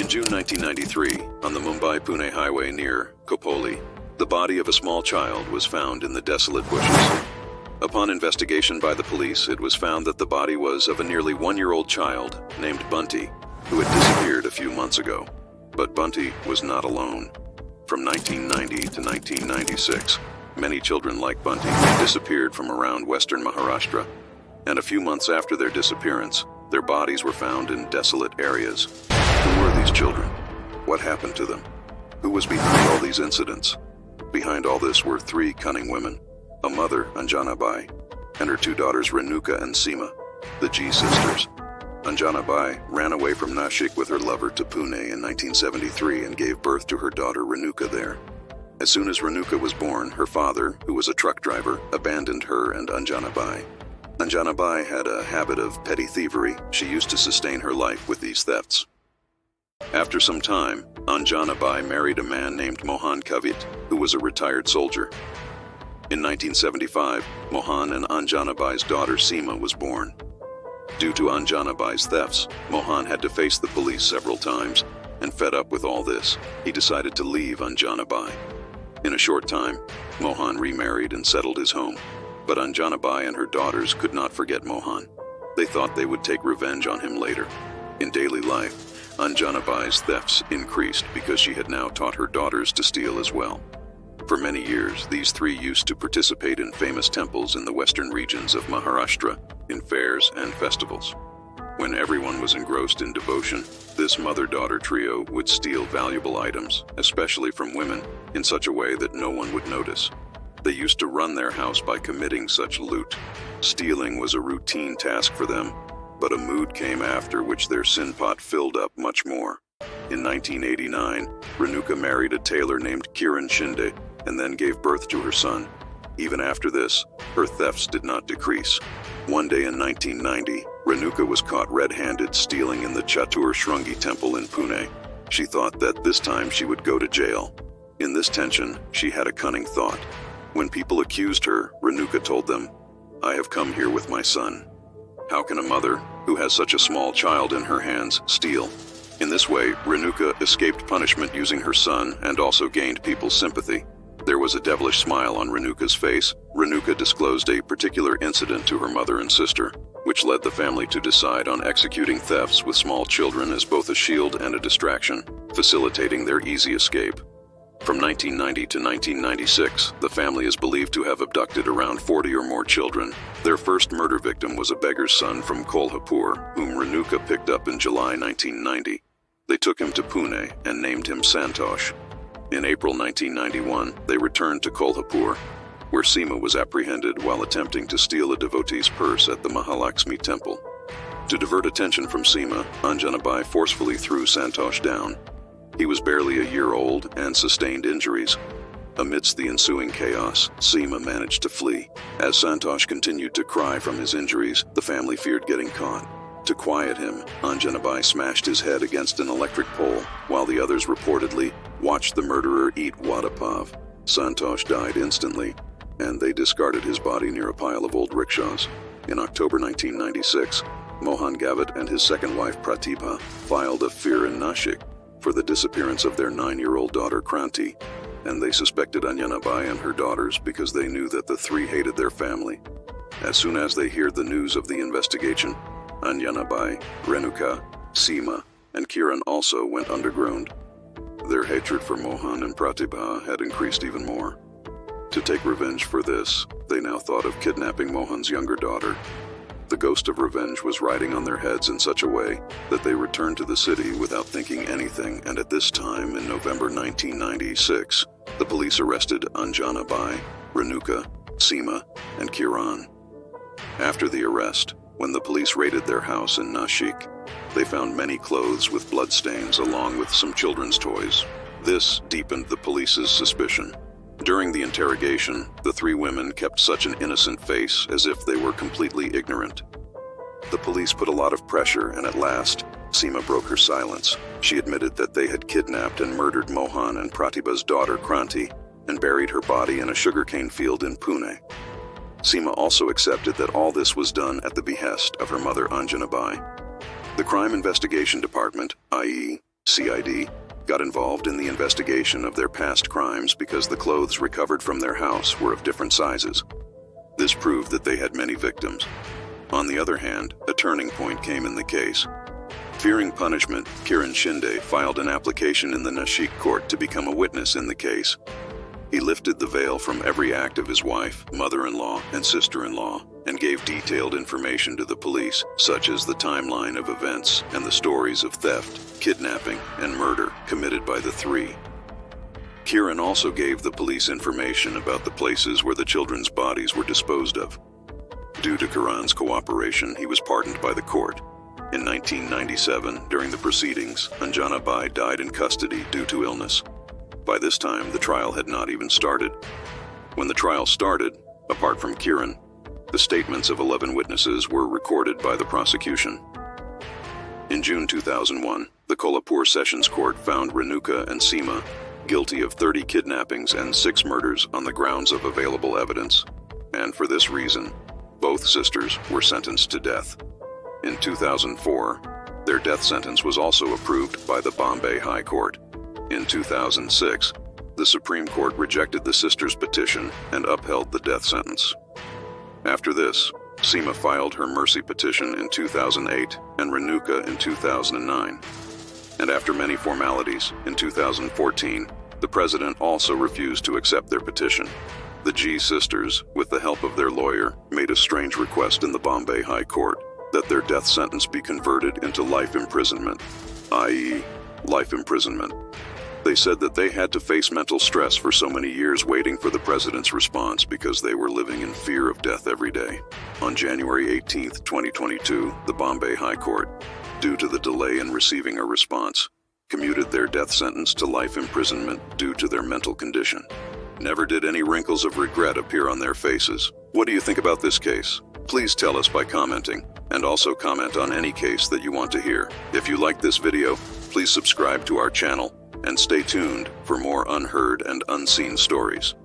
In June 1993, on the Mumbai-Pune highway near Khopoli, the body of a small child was found in the desolate bushes. Upon investigation by the police, it was found that the body was of a nearly one-year-old child named Bunty, who had disappeared a few months ago. But Bunty was not alone. From 1990 to 1996, many children like Bunty disappeared from around western Maharashtra, and a few months after their disappearance, their bodies were found in desolate areas. Who were these children? What happened to them? Who was behind all these incidents? Behind all this were three cunning women, a mother, Anjanabai, and her two daughters, Renuka and Seema, the G sisters. Anjanabai ran away from Nashik with her lover to Pune in 1973 and gave birth to her daughter Renuka there. As soon as Renuka was born, her father, who was a truck driver, abandoned her and Anjanabai. Anjanabai had a habit of petty thievery. She used to sustain her life with these thefts. After some time, Anjanabai married a man named Mohan Gavit, who was a retired soldier. In 1975, Mohan and Anjanabai's daughter Seema was born. Due to Anjanabai's thefts, Mohan had to face the police several times, and fed up with all this, he decided to leave Anjanabai. In a short time, Mohan remarried and settled his home, but Anjanabai and her daughters could not forget Mohan. They thought they would take revenge on him later. In daily life, Anjanabai's thefts increased because she had now taught her daughters to steal as well. For many years, these three used to participate in famous temples in the western regions of Maharashtra, in fairs and festivals. When everyone was engrossed in devotion, this mother-daughter trio would steal valuable items, especially from women, in such a way that no one would notice. They used to run their house by committing such loot. Stealing was a routine task for them, but a mood came after which their sin pot filled up much more. In 1989, Renuka married a tailor named Kiran Shinde and then gave birth to her son. Even after this, her thefts did not decrease. One day in 1990, Renuka was caught red-handed stealing in the Chatur Shringi temple in Pune. She thought that this time she would go to jail. In this tension, she had a cunning thought. When people accused her, Renuka told them, "I have come here with my son." How can a mother, who has such a small child in her hands, steal? In this way, Renuka escaped punishment using her son and also gained people's sympathy. There was a devilish smile on Renuka's face. Renuka disclosed a particular incident to her mother and sister, which led the family to decide on executing thefts with small children as both a shield and a distraction, facilitating their easy escape. From 1990 to 1996, the family is believed to have abducted around 40 or more children. Their first murder victim was a beggar's son from Kolhapur, whom Renuka picked up in July 1990. They took him to Pune and named him Santosh. In April 1991, they returned to Kolhapur, where Seema was apprehended while attempting to steal a devotee's purse at the Mahalakshmi temple. To divert attention from Seema, Anjanabai forcefully threw Santosh down. He was barely a year old and sustained injuries. Amidst the ensuing chaos, Seema managed to flee. As Santosh continued to cry from his injuries, the family feared getting caught. To quiet him, Anjanabai smashed his head against an electric pole, while the others reportedly watched the murderer eat vada pav. Santosh died instantly, and they discarded his body near a pile of old rickshaws. In October 1996, Mohan Gavit and his second wife Pratibha filed a FIR in Nashik for the disappearance of their 9-year-old daughter Kranti, and they suspected Anjanabai and her daughters because they knew that the three hated their family. As soon as they heard the news of the investigation, Anjanabai, Renuka, Seema, and Kiran also went underground. Their hatred for Mohan and Pratibha had increased even more. To take revenge for this, they now thought of kidnapping Mohan's younger daughter. The ghost of revenge was riding on their heads in such a way that they returned to the city without thinking anything, and at this time, in November 1996, the police arrested Anjanabai, Renuka, Seema, and Kiran. After the arrest, when the police raided their house in Nashik, they found many clothes with bloodstains along with some children's toys. This deepened the police's suspicion. During the interrogation, the three women kept such an innocent face as if they were completely ignorant. The police put a lot of pressure, and at last, Seema broke her silence. She admitted that they had kidnapped and murdered Mohan and Pratibha's daughter Kranti and buried her body in a sugarcane field in Pune. Seema also accepted that all this was done at the behest of her mother Anjanabai. The Crime Investigation Department, i.e., CID got involved in the investigation of their past crimes because the clothes recovered from their house were of different sizes. This proved that they had many victims. On the other hand, a turning point came in the case. Fearing punishment, Kiran Shinde filed an application in the Nashik court to become a witness in the case. He lifted the veil from every act of his wife, mother-in-law, and sister-in-law, and gave detailed information to the police, such as the timeline of events and the stories of theft, kidnapping, and murder committed by the three. Kiran also gave the police information about the places where the children's bodies were disposed of. Due to Kiran's cooperation, he was pardoned by the court. In 1997, during the proceedings, Anjana Bai died in custody due to illness. By this time, the trial had not even started. When the trial started, apart from Kiran, the statements of 11 witnesses were recorded by the prosecution. In June 2001, the Kolhapur Sessions Court found Renuka and Seema guilty of 30 kidnappings and 6 murders on the grounds of available evidence, and for this reason, both sisters were sentenced to death. In 2004, their death sentence was also approved by the Bombay High Court. In 2006, the Supreme Court rejected the sisters' petition and upheld the death sentence. After this, Seema filed her mercy petition in 2008 and Renuka in 2009. And after many formalities, in 2014, the president also refused to accept their petition. The G sisters, with the help of their lawyer, made a strange request in the Bombay High Court that their death sentence be converted into life imprisonment, i.e., life imprisonment. They said that they had to face mental stress for so many years waiting for the president's response because they were living in fear of death every day. On January 18, 2022, the Bombay High Court, due to the delay in receiving a response, commuted their death sentence to life imprisonment due to their mental condition. Never did any wrinkles of regret appear on their faces. What do you think about this case? Please tell us by commenting, and also comment on any case that you want to hear. If you like this video, please subscribe to our channel and stay tuned for more unheard and unseen stories.